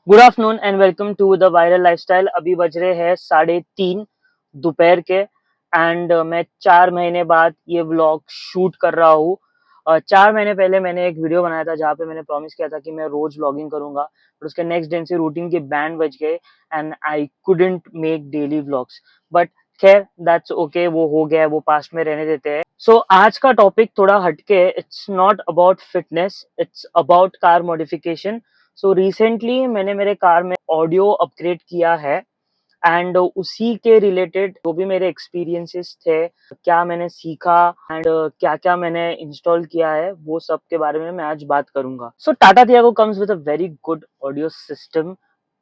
Good afternoon and welcome to the viral lifestyle. अभी बज रहे हैं 3:30 दोपहर के एंड मैं 4 महीने बाद ये व्लॉग शूट कर रहा हूँ। 4 महीने पहले मैंने एक वीडियो बनाया था जहाँ पे मैंने प्रॉमिस किया था कि मैं रोज व्लॉगिंग करूंगा, पर उसके नेक्स्ट दिन से रूटीन के बैंड बज गए and I couldn't make daily vlogs. But खैर दैट्स ओके, वो हो गया है, वो पास्ट में रहने देते हैं। सो आज का टॉपिक थोड़ा हटके, it's not about fitness, it's about car modification. So recently मैंने मेरे कार में ऑडियो अपग्रेड किया है एंड उसी के रिलेटेड जो भी मेरे एक्सपीरियंसेस थे, क्या मैंने सीखा एंड क्या क्या मैंने इंस्टॉल किया है, वो सब के बारे में मैं आज बात करूंगा। So Tata Tiago comes with a very good audio system,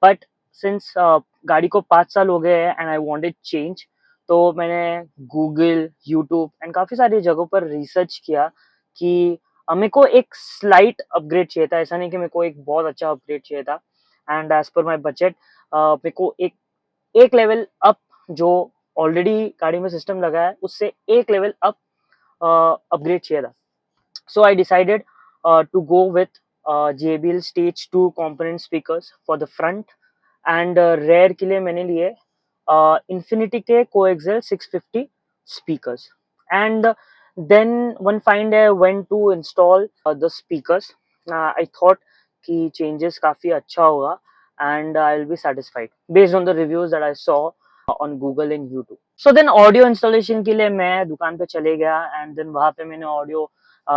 but since गाड़ी को 5 साल हो गए हैं एंड आई वांटेड चेंज, तो मैंने गूगल, यूट्यूब एंड काफी सारी जगहों पर रिसर्च किया कि मेरे को एक स्लाइट अपग्रेड चाहिए था। ऐसा नहीं कि मेरे को एक बहुत अच्छा अपग्रेड चाहिए था। And as per my budget मेरे को एक एक लेवल अप, जो ऑलरेडी गाड़ी में सिस्टम लगा है उससे एक लेवल अप अपग्रेड चाहिए था। So I decided to go with JBL stage 2 component speakers for the front and rear के लिए मैंने लिए Infinity के coaxial 650 speakers. And then one fine day I went to install the speakers. I thought कि changes काफी अच्छा होगा and I'll be satisfied based on the reviews that I saw on Google and YouTube. So then audio installation के लिए मैं दुकान पे चले गया and then वहाँ पे मैंने ऑडियो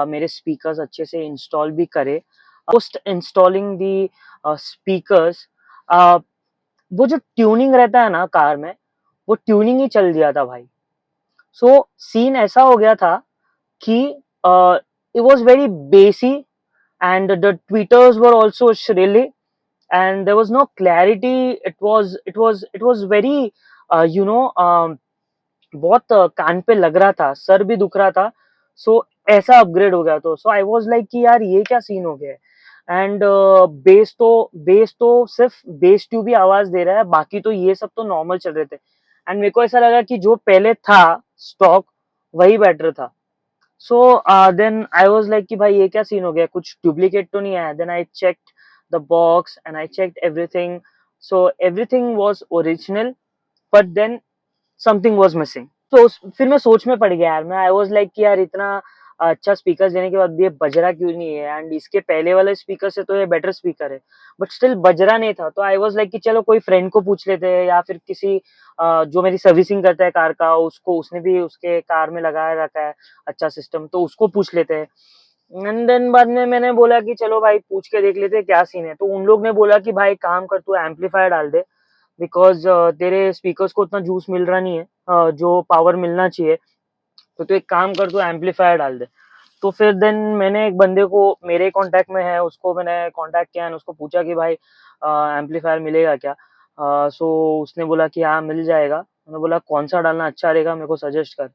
मेरे speakers अच्छे से install भी करे। Post installing the speakers, वो जो ट्यूनिंग रहता है ना कार में, वो ट्यूनिंग ही चल दिया था भाई। सो सीन ऐसा हो गया था कि it was very bassy and the tweeters were also shrilly and there was no clarity. It was very you know बहुत कान पे लग रहा था, सर भी दुख रहा था। सो ऐसा अपग्रेड हो गया। तो सो आई वाज लाइक कि यार ये क्या सीन हो गया है। एंड बेस तो सिर्फ बेस ट्यूब ही आवाज दे रहा है, बाकी तो ये सब तो नॉर्मल चल रहे थे। एंड मेरे को ऐसा लगा कि जो पहले था स्टॉक वही बेटर था। So then I was like कि भाई ये क्या सीन हो गया, कुछ डुप्लीकेट तो नहीं आया। Then I checked the box and I checked everything. So everything was original, but then something was missing. तो फिर मैं सोच में पड़ गया यार। मैं आई वाज लाइक कि यार इतना अच्छा स्पीकर देने के बाद भी ये बज रहा क्यों नहीं है, एंड इसके पहले वाले स्पीकर से तो ये बेटर स्पीकर है, बट स्टिल बज रहा नहीं था। तो आई वाज लाइक कि चलो कोई फ्रेंड को पूछ लेते हैं या फिर किसी जो मेरी सर्विसिंग करता है कार का, उसको, उसने भी उसके कार में लगाया रखा है अच्छा सिस्टम, तो उसको पूछ लेते हैं। एंड देन बाद में मैंने बोला कि चलो भाई पूछ के देख लेते हैं क्या सीन है। तो उन लोग ने बोला कि भाई काम कर, तू एम्पलीफायर डाल दे, बिकॉज तेरे स्पीकर्स को उतना जूस मिल रहा नहीं है जो पावर मिलना चाहिए। तो तू एक काम कर, तू एम्पलीफायर डाल दे। तो फिर देन मैंने एक बंदे को, मेरे कांटेक्ट में है, उसको मैंने कांटेक्ट किया और उसको पूछा कि भाई एम्पलीफायर मिलेगा क्या। सो उसने बोला कि हाँ मिल जाएगा। मैंने बोला कौन सा डालना अच्छा रहेगा, मेरे को सजेस्ट कर।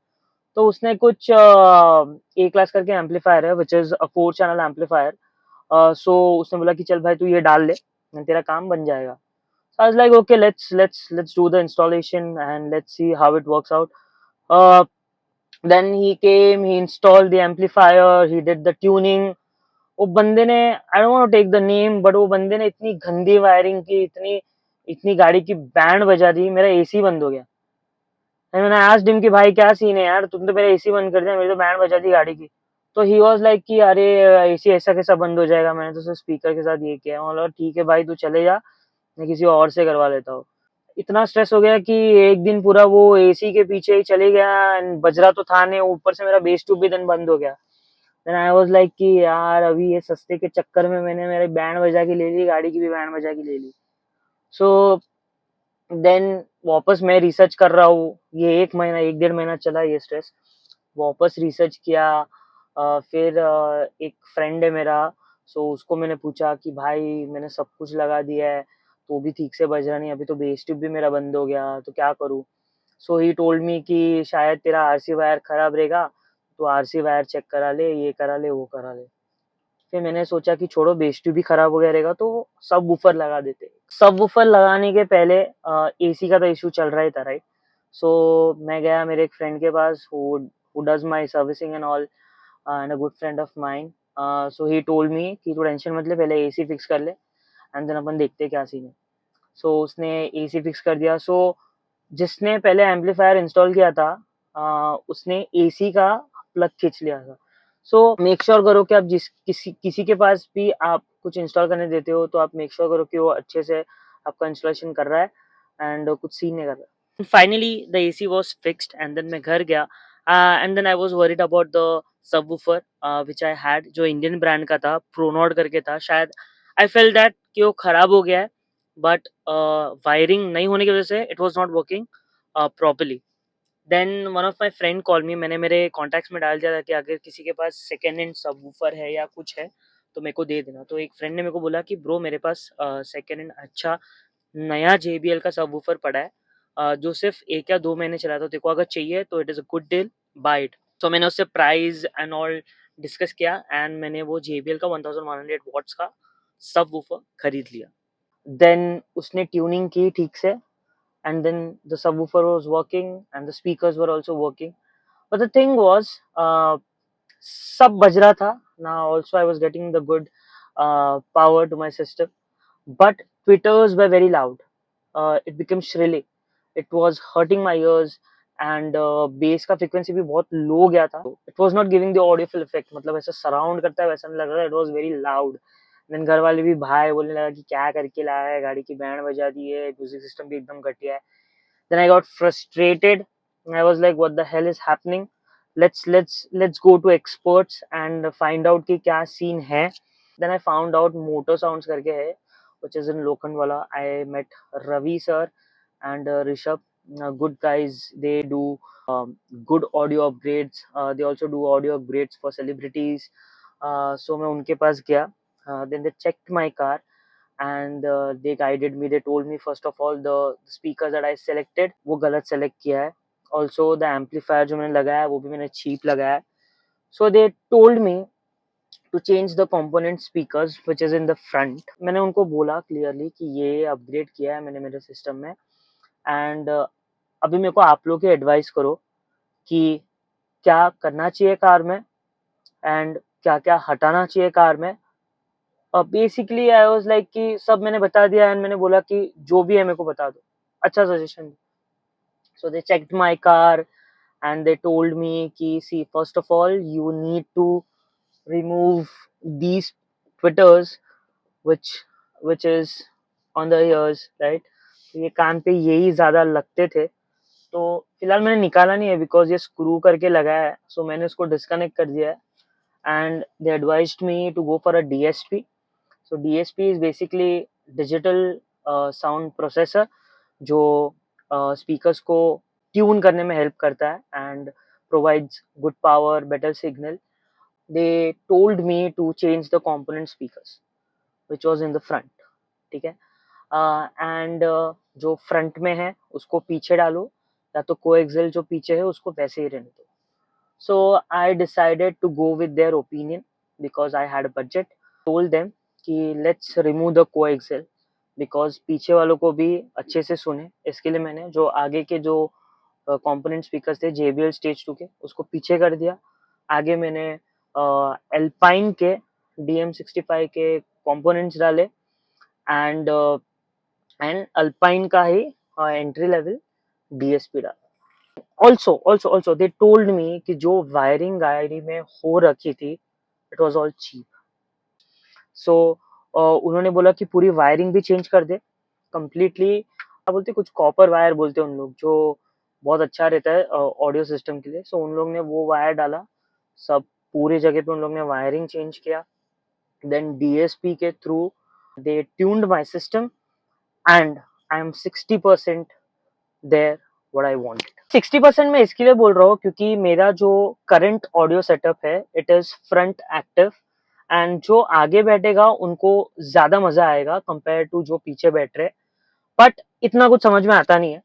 तो उसने कुछ ए क्लास करके एम्पलीफायर है which is a 4 channel amplifier. So उसने बोला कि चल भाई तू ये डाल ले, तेरा काम बन जाएगा। So I was like, okay, let's do the installation and let's see how it works out. Uh, then he came, he installed the amplifier, he did the tuning. वो बंदे ने, I don't want to take the name, but वो बंदे ने इतनी गंदी wiring की, इतनी इतनी गाड़ी की बैंड बजा दी, मेरा एसी बंद हो गया। And मैंने asked him कि भाई क्या सीन है यार, तुम तो मेरा एसी बंद कर दिया, मेरी तो बैंड बजा दी गाड़ी की। तो ही वॉज लाइक कि अरे एसी ऐसा कैसा बंद हो जाएगा, मैंने तो सिर्फ स्पीकर के साथ ये किया। मैं बोला ठीक है भाई तू चले जा, मैं किसी और से करवा लेता हूँ। इतना स्ट्रेस हो गया कि एक दिन पूरा वो एसी के पीछे ही चले गया एंड बजरा तो था नहीं, ऊपर से मेरा बेस ट्यूब भी दिन बंद हो गया। देन आई वाज लाइक कि यार अभी ये सस्ते के चक्कर में मैंने मेरे बैंड बजा के ले ली, गाड़ी की भी बैंड बजा के ले ली। सो देन वापस मैं रिसर्च कर रहा हूँ, ये 1 महीना 1 डेढ़ महीना चला ये स्ट्रेस। वापस रिसर्च किया। फिर एक फ्रेंड है मेरा, सो उसको मैंने पूछा कि भाई मैंने सब कुछ लगा दिया है तो भी ठीक से बज रहा नहीं, अभी तो बेस ट्यूब भी मेरा बंद हो गया, तो क्या करूँ। सो ही टोल्ड मी कि शायद तेरा आरसी वायर खराब रहेगा, तो आरसी वायर चेक करा ले, ये करा ले, वो करा ले। फिर मैंने सोचा कि छोड़ो बेस ट्यूब भी खराब हो गया रहेगा तो सब वूफर लगा देते। सब वूफर लगाने के पहले एसी का तो इशू चल रहा ही था, राइट। सो मैं गया मेरे एक फ्रेंड के पास who does my servicing and all, and a good friend of mine. So he told me कि तू टेंशन मत ले, पहले एसी फिक्स कर ले एंड देन अपन देखते हैं क्या सीन है। सो उसने एसी फिक्स कर दिया। सो जिसने पहले एम्पलीफायर इंस्टॉल किया था उसने एसी का प्लग खींच लिया था। सो मेक श्योर करो कि आप किसी के पास भी आप कुछ इंस्टॉल करने देते हो तो आप मेक श्योर करो कि वो अच्छे से आपका इंस्टॉलेशन कर रहा है एंड कुछ सीन नहीं कर रहा है। Finally the AC was fixed and then मैं घर गया and then I was worried about the subwoofer which I had, जो इंडियन ब्रांड का था, प्रोनॉड करके था शायद। आई फेल दैट कि वो खराब हो गया है, बट वायरिंग नहीं होने की वजह से it was not working properly. Then one of my friend call me, मैंने मेरे कॉन्टैक्ट्स में डाल दिया था कि अगर किसी के पास सेकेंड हैंड सबवूफर है या कुछ है तो मेरे को दे देना। तो एक फ्रेंड ने मेरे को बोला कि ब्रो मेरे पास सेकेंड हैंड अच्छा नया JBL का सबवूफर पड़ा है जो सिर्फ 1 या 2 महीने चला था, तेरे को अगर चाहिए तो it is a good deal, buy it. तो मैंने उससे प्राइस एंड ऑल डिस्कस किया एंड मैंने वो JBL का 1100 वॉट्स का सबवूफर खरीद लिया। देन उसने ट्यूनिंग की ठीक से and then the subwoofer was working and the speakers were also working, but the thing was सब बज रहा था now, also I was getting the good power to my system, but tweeters were very loud. It became shrilly, it was hurting my ears and bass का frequency भी बहुत low गया था, it was not giving the audiophile effect, मतलब ऐसा surround करता है वैसा नहीं लग रहा था, it was very loud. Then घर वाले भी भाई बोलने लगा कि क्या करके लाया है, गाड़ी की बैंड बजा दी है, म्यूजिक सिस्टम भी एकदम घटिया है। Then I got frustrated. I was like, what the hell is happening? Let's go to experts and find out कि क्या scene है. Then I found out Motor Sounds करके है, which is in Lokhandwala. I met Ravi sir and Rishabh, good guys. They do good audio upgrades. They also do audio upgrades for celebrities. So मैं उनके पास गया. Then they checked my car and they guided me. They told me first of all the speakers that I selected वो गलत select किया है, also the amplifier जो मैंने लगाया है वो भी मैंने cheap लगाया है. So they told me to change the component speakers which is in the front. मैंने उनको बोला clearly कि ये upgrade किया है मैंने मेरे system में and अभी मेरे को आप लोग के advice करो कि क्या करना चाहिए कार में and क्या क्या हटाना चाहिए कार में. बेसिकली आई वाज लाइक कि सब मैंने बता दिया एंड मैंने बोला कि जो भी है मेरे को बता दो, अच्छा suggestion. So they checked my car and they told me कि see first of all you need to remove these tweeters which which is on the ears, right. तो ये कान पे यही ज्यादा लगते थे, तो फिलहाल मैंने निकाला नहीं है बिकॉज ये स्क्रू करके लगाया है, सो मैंने उसको डिस्कनेक्ट कर दिया है and they advised me to go for a DSP. So DSP is basically digital sound processor जो speakers को tune करने में help करता है and provides good power, better signal. They told me to change the component speakers which was in the front, ठीक है. And जो front में है उसको पीछे डालो या तो coaxial जो पीछे है उसको वैसे ही रहने दो. So I decided to go with their opinion because I had a budget. Told them कि let's remove the coaxial because पीछे वालों को भी अच्छे से सुने. इसके लिए मैंने जो आगे के जो कंपोनेंट स्पीकर्स थे JBL स्टेज 2 के उसको पीछे कर दिया. आगे मैंने एल्पाइन के DM65 के कंपोनेंट्स डाले एंड अल्पाइन का ही एंट्री लेवल DSP डाला. ऑल्सो दे टोल्ड मी कि जो वायरिंग गाड़ी में हो रखी थी इट वाज ऑल चीप. सो उन्होंने बोला कि पूरी वायरिंग भी चेंज कर दे कंप्लीटली. क्या बोलते कुछ कॉपर वायर बोलते हैं उन लोग, जो बहुत अच्छा रहता है ऑडियो सिस्टम के लिए. सो उन लोग ने वो वायर डाला, सब पूरी जगह पे उन लोग ने वायरिंग चेंज किया. देन DSP के through they tuned my system and I am 60% there what I wanted. 60% मैं इसके लिए बोल रहा हूँ क्योंकि मेरा जो करंट ऑडियो सेटअप है it is front active and जो आगे बैठेगा उनको ज्यादा मजा आएगा कंपेयर टू जो पीछे बैठ रहे. बट इतना कुछ समझ में आता नहीं है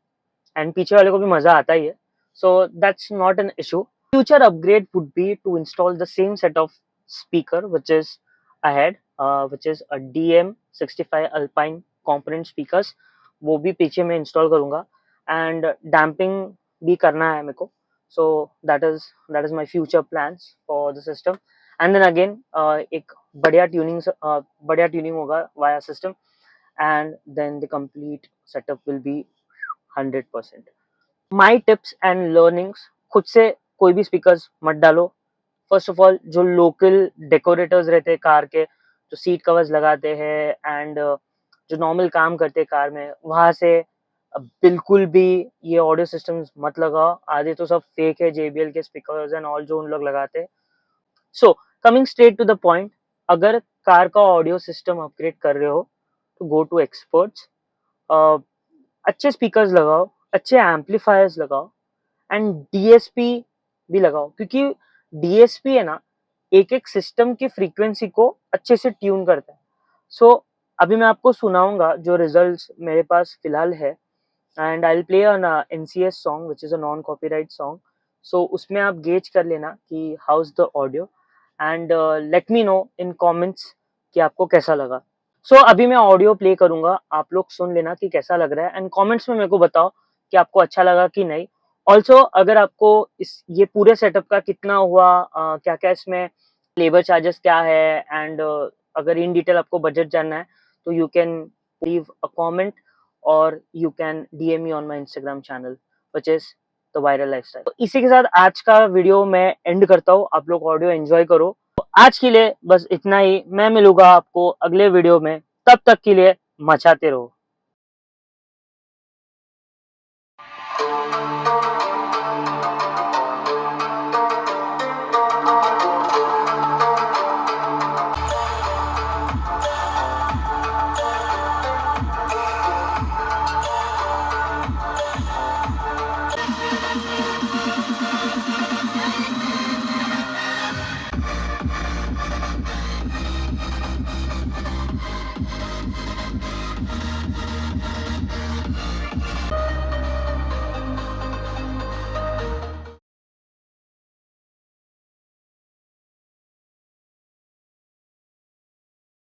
एंड पीछे वाले को भी मजा आता ही है, so that's not an issue. Future upgrade would be to install the same set of speaker which is ahead which is a DM65 Alpine component speakers. वो भी पीछे में इंस्टॉल करूंगा एंड डैम्पिंग भी करना है मेरे को. So that is my future plans for the system. And then again एक बढ़िया ट्यूनिंग होगा via system. and then the complete setup will be 100%. My tips and learnings, खुद से कोई भी स्पीकर्स मत डालो. फर्स्ट ऑफ ऑल जो लोकल डेकोरेटर्स रहते हैं कार के, जो सीट कवर्स लगाते हैं एंड जो नॉर्मल काम करते हैं कार में, वहां से बिल्कुल भी ये ऑडियो सिस्टम्स मत लगाओ. आधे तो सब फेक है, JBL के स्पीकर्स एंड ऑल जो उन लोग लगाते हैं. So coming straight to the point, अगर कार का ऑडियो सिस्टम अपग्रेड कर रहे हो तो गो टू एक्सपर्ट्स. अच्छे स्पीकर्स लगाओ, अच्छे एम्पलीफायर्स लगाओ एंड DSP भी लगाओ, क्योंकि DSP है ना, एक एक सिस्टम की फ्रीक्वेंसी को अच्छे से ट्यून करता है. सो अभी मैं आपको सुनाऊंगा जो रिजल्ट्स मेरे पास फिलहाल है, and I will play on NCS song which is a non copyright song. So उसमें आप गेज कर लेना कि how is the audio and let me know in comments कि आपको कैसा लगा. सो अभी मैं ऑडियो प्ले करूंगा, आप लोग सुन लेना कि कैसा लग रहा है एंड कमेंट्स में मेरे को बताओ कि आपको अच्छा लगा कि नहीं. ऑल्सो अगर आपको इस ये पूरे सेटअप का कितना हुआ, क्या क्या इसमें लेबर चार्जेस क्या है एंड अगर इन डिटेल आपको बजट जानना है तो you can leave a comment और you can DM me on my Instagram channel which is the viral lifestyle. तो इसी के साथ आज का वीडियो मैं एंड करता हूँ. आप लोग ऑडियो एंजॉय करो. तो आज के लिए बस इतना ही. मैं मिलूंगा आपको अगले वीडियो में. तब तक के लिए मचाते रहो.